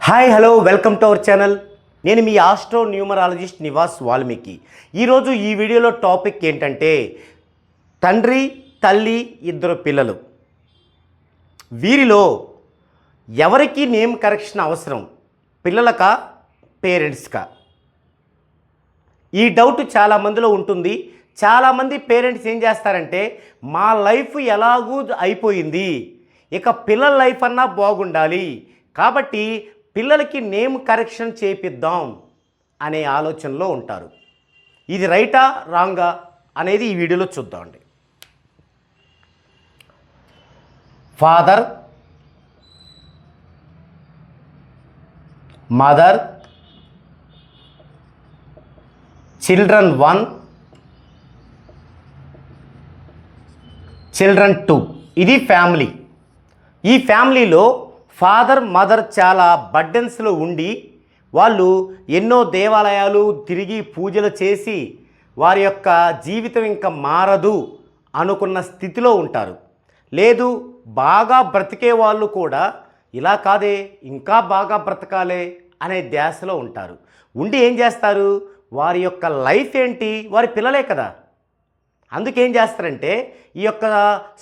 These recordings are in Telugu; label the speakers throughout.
Speaker 1: Hi hello welcome to our channel. నేను మీ ఆస్ట్రో న్యూమరాలజిస్ట్ నివాస్ వాల్మీకి. ఈరోజు ఈ వీడియోలో టాపిక్ ఏంటంటే తండ్రి తల్లి ఇద్దరు పిల్లలు, వీరిలో ఎవరికి నేమ్ కరెక్షన్ అవసరం, పిల్లలకా పేరెంట్స్కా? ఈ డౌట్ చాలామందిలో ఉంటుంది. చాలామంది పేరెంట్స్ ఏం చేస్తారంటే మా లైఫ్ ఎలాగూ అయిపోయింది, ఇక పిల్లల లైఫ్ అన్నా బాగుండాలి కాబట్టి పిల్లలకి నేమ్ కరెక్షన్ చేపిద్దాం అనే ఆలోచనలో ఉంటారు. ఇది రైటా రాంగా అనేది ఈ వీడియోలో చూద్దామండి. ఫాదర్, మదర్, చిల్డ్రన్ 1, చిల్డ్రన్ 2, ఇది ఫ్యామిలీ. ఈ ఫ్యామిలీలో ఫాదర్ మదర్ చాలా బర్డెన్స్లో ఉండి వాళ్ళు ఎన్నో దేవాలయాలు తిరిగి పూజలు చేసి వారి యొక్క జీవితం ఇంకా మారదు అనుకున్న స్థితిలో ఉంటారు. లేదు, బాగా బ్రతికే వాళ్ళు కూడా ఇలా కాదే ఇంకా బాగా బ్రతకాలే అనే ధ్యాసలో ఉంటారు. ఉండి ఏం చేస్తారు, వారి యొక్క లైఫ్ ఏంటి, వారి పిల్లలే కదా. అందుకేం చేస్తారంటే ఈ యొక్క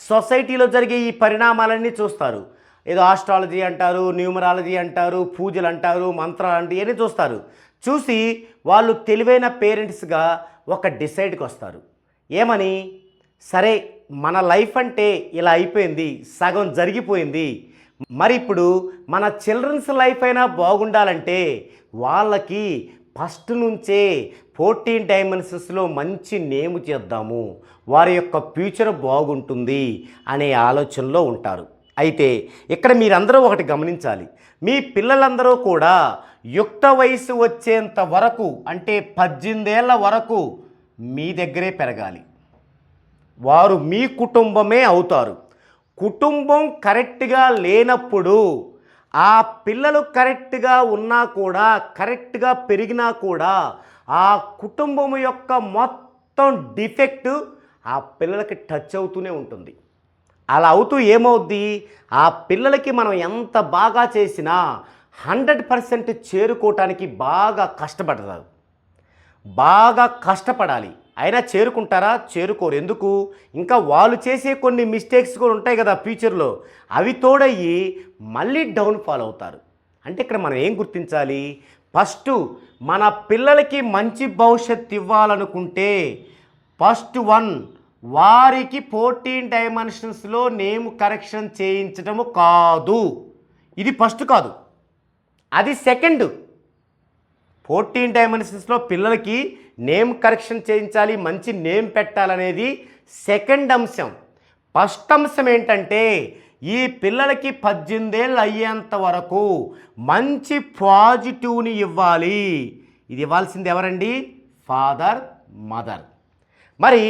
Speaker 1: సొసైటీలో జరిగే ఈ పరిణామాలన్నీ చూస్తారు. ఏదో ఆస్ట్రాలజీ అంటారు, న్యూమరాలజీ అంటారు, పూజలు అంటారు, మంత్రాలు అంటే ఇవన్నీ చూస్తారు. చూసి వాళ్ళు తెలివైన పేరెంట్స్గా ఒక డిసైడ్కి వస్తారు. ఏమని, సరే మన లైఫ్ అంటే ఇలా అయిపోయింది, సగం జరిగిపోయింది, మరి ఇప్పుడు మన చిల్డ్రన్స్ లైఫ్ అయినా బాగుండాలంటే వాళ్ళకి ఫస్ట్ నుంచే 14 డైమెన్షన్స్లో మంచి నేమ్ చేద్దాము, వారి యొక్క ఫ్యూచర్ బాగుంటుంది అనే ఆలోచనలో ఉంటారు. అయితే ఇక్కడ మీరందరూ ఒకటి గమనించాలి, మీ పిల్లలందరూ కూడా యుక్త వయసు వచ్చేంత వరకు అంటే 18 ఏళ్ల వరకు మీ దగ్గరే పెరగాలి. వారు మీ కుటుంబమే అవుతారు. కుటుంబం కరెక్ట్గా లేనప్పుడు ఆ పిల్లలు కరెక్ట్గా ఉన్నా కూడా, కరెక్ట్గా పెరిగినా కూడా ఆ కుటుంబం యొక్క మొత్తం డిఫెక్ట్ ఆ పిల్లలకి టచ్ అవుతూనే ఉంటుంది. అలా అవుతూ ఏమవుద్ది, ఆ పిల్లలకి మనం ఎంత బాగా చేసినా 100% చేరుకోవటానికి బాగా కష్టపడతారు. బాగా కష్టపడాలి, అయినా చేరుకుంటారా? చేరుకోరు. ఎందుకు, ఇంకా వాళ్ళు చేసే కొన్ని మిస్టేక్స్ కూడా ఉంటాయి కదా ఫ్యూచర్లో, అవి తోడయ్యి మళ్ళీ డౌన్ఫాల్ అవుతారు. అంటే ఇక్కడ మనం ఏం గుర్తించాలి, ఫస్ట్ మన పిల్లలకి మంచి భవిష్యత్తు ఇవ్వాలనుకుంటే ఫస్ట్ వారికి 14 డైమెన్షన్స్లో నేమ్ కరెక్షన్ చేయించడము కాదు, ఇది ఫస్ట్ కాదు, అది సెకండ్. 14 డైమెన్షన్స్లో పిల్లలకి నేమ్ కరెక్షన్ చేయించాలి, మంచి నేమ్ పెట్టాలనేది సెకండ్ అంశం. ఫస్ట్ అంశం ఏంటంటే ఈ పిల్లలకి 18 ఏళ్ళు అయ్యేంత వరకు మంచి పాజిటివ్ని ఇవ్వాలి. ఇది ఇవ్వాల్సింది ఎవరండి, ఫాదర్ మదర్. మరి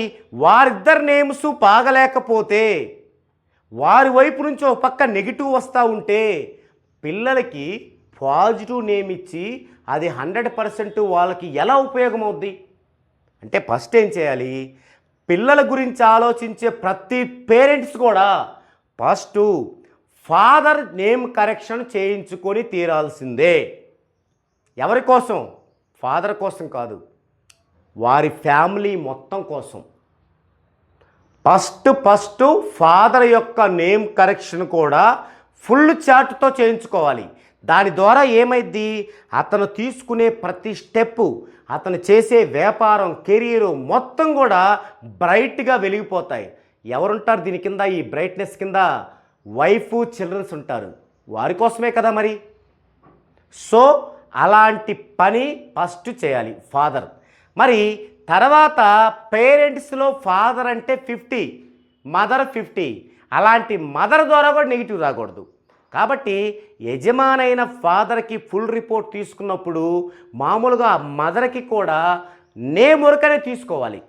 Speaker 1: వారిద్దరు నేమ్స్ బాగలేకపోతే, వారి వైపు నుంచి ఒక పక్క నెగిటివ్ వస్తూ ఉంటే పిల్లలకి పాజిటివ్ నేమ్ ఇచ్చి అది 100% వాళ్ళకి ఎలా ఉపయోగం అవుద్ది అంటే, ఫస్ట్ ఏం చేయాలి, పిల్లల గురించి ఆలోచించే ప్రతి పేరెంట్స్ కూడా ఫస్ట్ ఫాదర్ నేమ్ కరెక్షన్ చేయించుకొని తీరాల్సిందే. ఎవరి కోసం, ఫాదర్ కోసం కాదు, వారి ఫ్యామిలీ మొత్తం కోసం. ఫస్ట్ ఫాదర్ యొక్క నేమ్ కరెక్షన్ కూడా ఫుల్ చార్ట్తో చేయించుకోవాలి. దాని ద్వారా ఏమైంది, అతను తీసుకునే ప్రతి స్టెప్పు, అతను చేసే వ్యాపారం, కెరీరు మొత్తం కూడా బ్రైట్గా వెలిగిపోతాయి. ఎవరుంటారు దీని కింద, ఈ బ్రైట్నెస్ కింద? వైఫ్ చిల్డ్రన్స్ ఉంటారు, వారి కోసమే కదా మరి. సో అలాంటి పని ఫస్ట్ చేయాలి ఫాదర్. మరి తర్వాత పేరెంట్స్లో ఫాదర్ అంటే 50, మదర్ 50. అలాంటి మదర్ ద్వారా కూడా నెగిటివ్ రాకూడదు. కాబట్టి యజమానైన ఫాదర్కి ఫుల్ రిపోర్ట్ తీసుకున్నప్పుడు మామూలుగా మదర్కి కూడా నేమ్ వరకనే తీసుకోవాలి.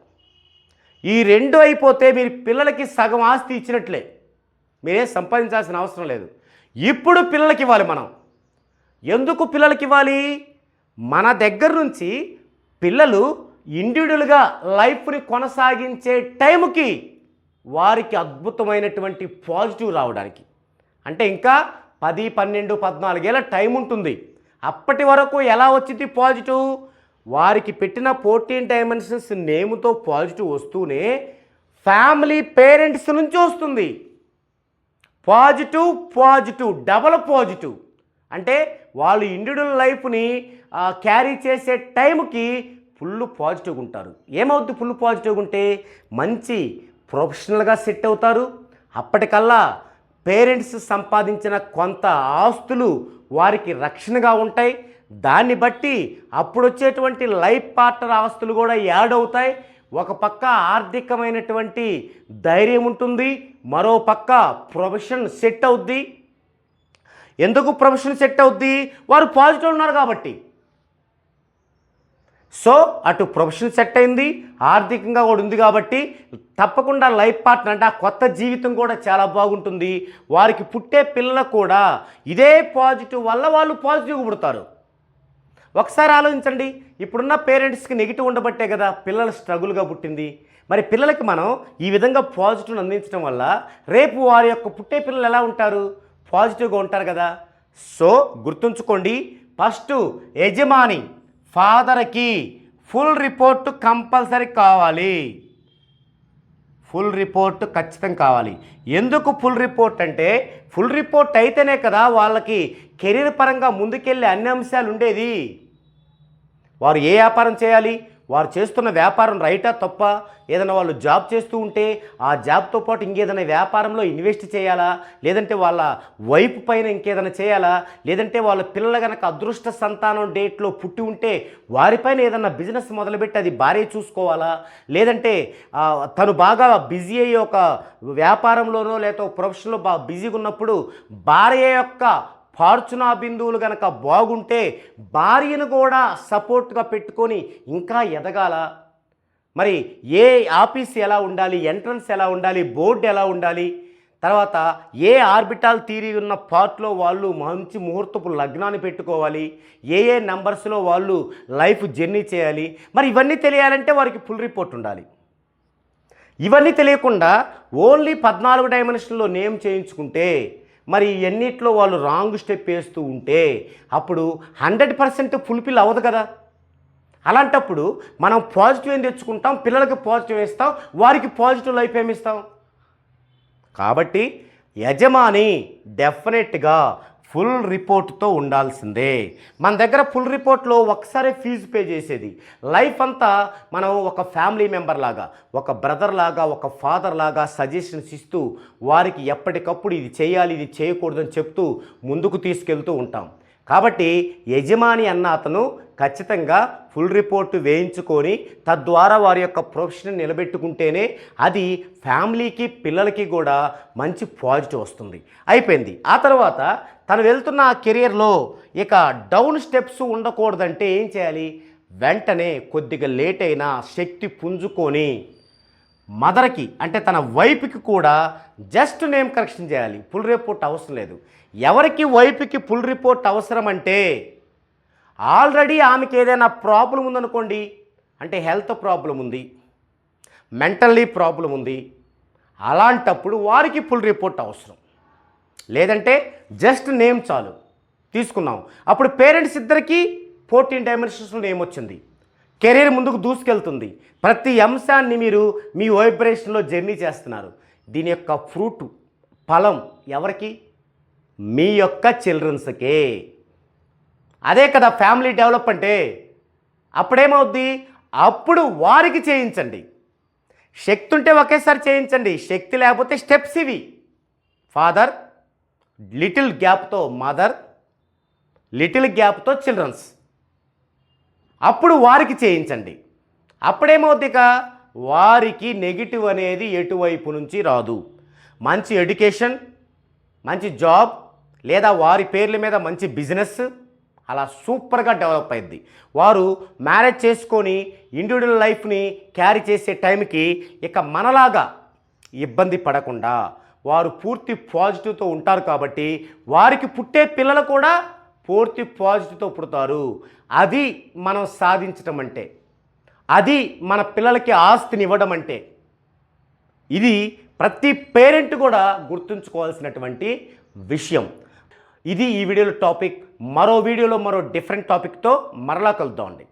Speaker 1: ఈ రెండు అయిపోతే మీరు పిల్లలకి సగం ఆస్తి ఇచ్చినట్లే, మీరేం సంపాదించాల్సిన అవసరం లేదు. ఇప్పుడు పిల్లలకి ఇవ్వాలి మనం. ఎందుకు పిల్లలకి ఇవ్వాలి, మన దగ్గర నుంచి పిల్లలు ఇండివిజువల్గా లైఫ్ని కొనసాగించే టైంకి వారికి అద్భుతమైనటువంటి పాజిటివ్ రావడానికి. అంటే ఇంకా 10, 12, 14 ఏళ్ళ టైం ఉంటుంది. అప్పటి వరకు ఎలా వచ్చింది పాజిటివ్? వారికి పెట్టిన 14 డైమెన్షన్స్ నేమ్తో పాజిటివ్ వస్తూనే ఫ్యామిలీ పేరెంట్స్ నుంచి వస్తుంది. పాజిటివ్ పాజిటివ్ డబల్ పాజిటివ్ అంటే వాళ్ళు ఇండివిజువల్ లైఫ్ని క్యారీ చేసే టైంకి ఫుల్ పాజిటివ్గా ఉంటారు. ఏమవుద్ది ఫుల్ పాజిటివ్గా ఉంటే? మంచి ప్రొఫెషనల్గా సెట్ అవుతారు. అప్పటికల్లా పేరెంట్స్ సంపాదించిన కొంత ఆస్తులు వారికి రక్షణగా ఉంటాయి. దాన్ని బట్టి అప్పుడు వచ్చేటువంటి లైఫ్ పార్ట్నర్ ఆస్తులు కూడా యాడ్ అవుతాయి. ఒక పక్క ఆర్థికమైనటువంటి ధైర్యం ఉంటుంది, మరో పక్క ప్రొఫెషన్ సెట్ అవుద్ది. ఎందుకు ప్రొఫెషన్ సెట్ అవుద్ది? వారు పాజిటివ్ ఉన్నారు కాబట్టి. సో అటు ప్రొఫెషన్ సెట్ అయింది, ఆర్థికంగా కూడా ఉంది కాబట్టి తప్పకుండా లైఫ్ పార్ట్నర్ అంటే ఆ కొత్త జీవితం కూడా చాలా బాగుంటుంది. వారికి పుట్టే పిల్లలకు కూడా ఇదే పాజిటివ్ వల్ల వాళ్ళు పాజిటివ్గా పుడతారు. ఒకసారి ఆలోచించండి, ఇప్పుడున్న పేరెంట్స్కి నెగిటివ్ ఉండబట్టే కదా పిల్లలు స్ట్రగుల్గా పుట్టింది. మరి పిల్లలకి మనం ఈ విధంగా పాజిటివ్ని అందించడం వల్ల రేపు వారి యొక్క పుట్టే పిల్లలు ఎలా ఉంటారు? పాజిటివ్గా ఉంటారు కదా. సో గుర్తుంచుకోండి, ఫస్ట్ యజమాని ఫాదర్కి ఫుల్ రిపోర్ట్ కంపల్సరీ కావాలి. ఫుల్ రిపోర్ట్ ఖచ్చితంగా కావాలి. ఎందుకు ఫుల్ రిపోర్ట్ అంటే, ఫుల్ రిపోర్ట్ అయితేనే కదా వాళ్ళకి కెరీర్ పరంగా ముందుకెళ్ళే అన్ని అంశాలు ఉండేది. వారు ఏ వ్యాపారం చేయాలి, వారు చేస్తున్న వ్యాపారం రైటా తప్ప, ఏదైనా వాళ్ళు జాబ్ చేస్తూ ఉంటే ఆ జాబ్తో పాటు ఇంకేదైనా వ్యాపారంలో ఇన్వెస్ట్ చేయాలా, లేదంటే వాళ్ళ వైపు పైన ఇంకేదైనా చేయాలా, లేదంటే వాళ్ళ పిల్లలు కనుక అదృష్ట సంతానం డేట్లో పుట్టి ఉంటే వారిపైన ఏదైనా బిజినెస్ మొదలుపెట్టి అది భార్య చూసుకోవాలా, లేదంటే తను బాగా బిజీ అయ్యి ఒక వ్యాపారంలోనో లేకపోతే ప్రొఫెషన్లో బాగా బిజీగా ఉన్నప్పుడు భార్య యొక్క ఫార్చునా బిందువులు కనుక బాగుంటే భార్యను కూడా సపోర్ట్గా పెట్టుకొని ఇంకా ఎదగాల. మరి ఏ ఆఫీస్ ఎలా ఉండాలి, ఎంట్రన్స్ ఎలా ఉండాలి, బోర్డు ఎలా ఉండాలి, తర్వాత ఏ ఆర్బిటాల్ థియరీ ఉన్న పార్ట్లో వాళ్ళు మంచి ముహూర్తపు లగ్నాన్ని పెట్టుకోవాలి, ఏ నెంబర్స్లో వాళ్ళు లైఫ్ జర్నీ చేయాలి. మరి ఇవన్నీ తెలియాలంటే వారికి ఫుల్ రిపోర్ట్ ఉండాలి. ఇవన్నీ తెలియకుండా ఓన్లీ 14 డైమెన్షన్లో నేమ్ చేయించుకుంటే మరి ఎన్నిట్లో వాళ్ళు రాంగ్ స్టెప్ వేస్తూ ఉంటే అప్పుడు 100% ఫుల్ఫిల్ అవ్వదు కదా. అలాంటప్పుడు మనం పాజిటివ్ ఏం తెచ్చుకుంటాం? పిల్లలకి పాజిటివ్ ఇస్తాం, వారికి పాజిటివ్ లైఫ్ ఏమిస్తాం? కాబట్టి యజమాని డెఫినెట్గా ఫుల్ రిపోర్ట్తో ఉండాల్సిందే. మన దగ్గర ఫుల్ రిపోర్ట్లో ఒకసారి ఫీజు పే చేసేది, లైఫ్ అంతా మనం ఒక ఫ్యామిలీ మెంబర్ లాగా, ఒక బ్రదర్ లాగా, ఒక ఫాదర్ లాగా సజెషన్స్ ఇస్తూ వారికి ఎప్పటికప్పుడు ఇది చేయాలి, ఇది చేయకూడదని చెప్తూ ముందుకు తీసుకెళ్తూ ఉంటాం. కాబట్టి యజమాని అన్న అతను ఖచ్చితంగా ఫుల్ రిపోర్టు వేయించుకొని తద్వారా వారి యొక్క ప్రొఫెషన్ నిలబెట్టుకుంటేనే అది ఫ్యామిలీకి పిల్లలకి కూడా మంచి పాజిటివ్ వస్తుంది. అయిపోయింది. ఆ తర్వాత తను వెళ్తున్న ఆ కెరియర్లో ఇక డౌన్ స్టెప్స్ ఉండకూడదంటే ఏం చేయాలి? వెంటనే కొద్దిగా లేట్ అయినా శక్తి పుంజుకొని మదర్కి అంటే తన వైఫ్కి కూడా జస్ట్ నేమ్ కరెక్షన్ చేయాలి. ఫుల్ రిపోర్ట్ అవసరం లేదు. ఎవరికి వైఫ్కి ఫుల్ రిపోర్ట్ అవసరం అంటే ఆల్రెడీ ఆమెకి ఏదైనా ప్రాబ్లం ఉందనుకోండి, అంటే హెల్త్ ప్రాబ్లం ఉంది, మెంటల్లీ ప్రాబ్లం ఉంది, అలాంటప్పుడు వారికి ఫుల్ రిపోర్ట్ అవసరం. లేదంటే జస్ట్ నేమ్ చాలు, తీసుకున్నాం. అప్పుడు పేరెంట్స్ ఇద్దరికీ 14 డైమెన్షన్స్లో నేమ్ వచ్చింది, కెరీర్ ముందుకు దూసుకెళ్తుంది. ప్రతి అంశాన్ని మీరు మీ వైబ్రేషన్లో జర్నీ చేస్తున్నారు. దీని యొక్క ఫ్రూట్ ఫలం ఎవరికి? మీ యొక్క చిల్డ్రన్స్కే. అదే కదా ఫ్యామిలీ డెవలప్ అంటే. అప్పుడేమవుద్ది? అప్పుడు వారికి చేయించండి. శక్తి ఉంటే ఒకేసారి చేయించండి, శక్తి లేకపోతే స్టెప్స్ ఇవి. ఫాదర్, లిటిల్ గ్యాప్తో మదర్, లిటిల్ గ్యాప్తో చిల్డ్రన్స్. అప్పుడు వారికి చేయించండి. అప్పుడేమవుద్ది? ఇక వారికి నెగిటివ్ అనేది ఎటువైపు నుంచి రాదు. మంచి ఎడ్యుకేషన్, మంచి జాబ్, లేదా వారి పేర్ల మీద మంచి బిజినెస్ అలా సూపర్గా డెవలప్ అయింది. వారు మ్యారేజ్ చేసుకొని ఇండివిజువల్ లైఫ్ని క్యారీ చేసే టైంకి ఇక మనలాగా ఇబ్బంది పడకుండా వారు పూర్తి పాజిటివ్తో ఉంటారు. కాబట్టి వారికి పుట్టే పిల్లలు కూడా పూర్తి పాజిటివ్తో పుడతారు. అది మనం సాధించటం అంటే, అది మన పిల్లలకి ఆస్తిని ఇవ్వడం అంటే. ఇది ప్రతి పేరెంట్ కూడా గుర్తుంచుకోవాల్సినటువంటి విషయం. ఇది ఈ వీడియోలో టాపిక్. మరో వీడియోలో మరో డిఫరెంట్ టాపిక్తో మరలా కలుద్దామండి.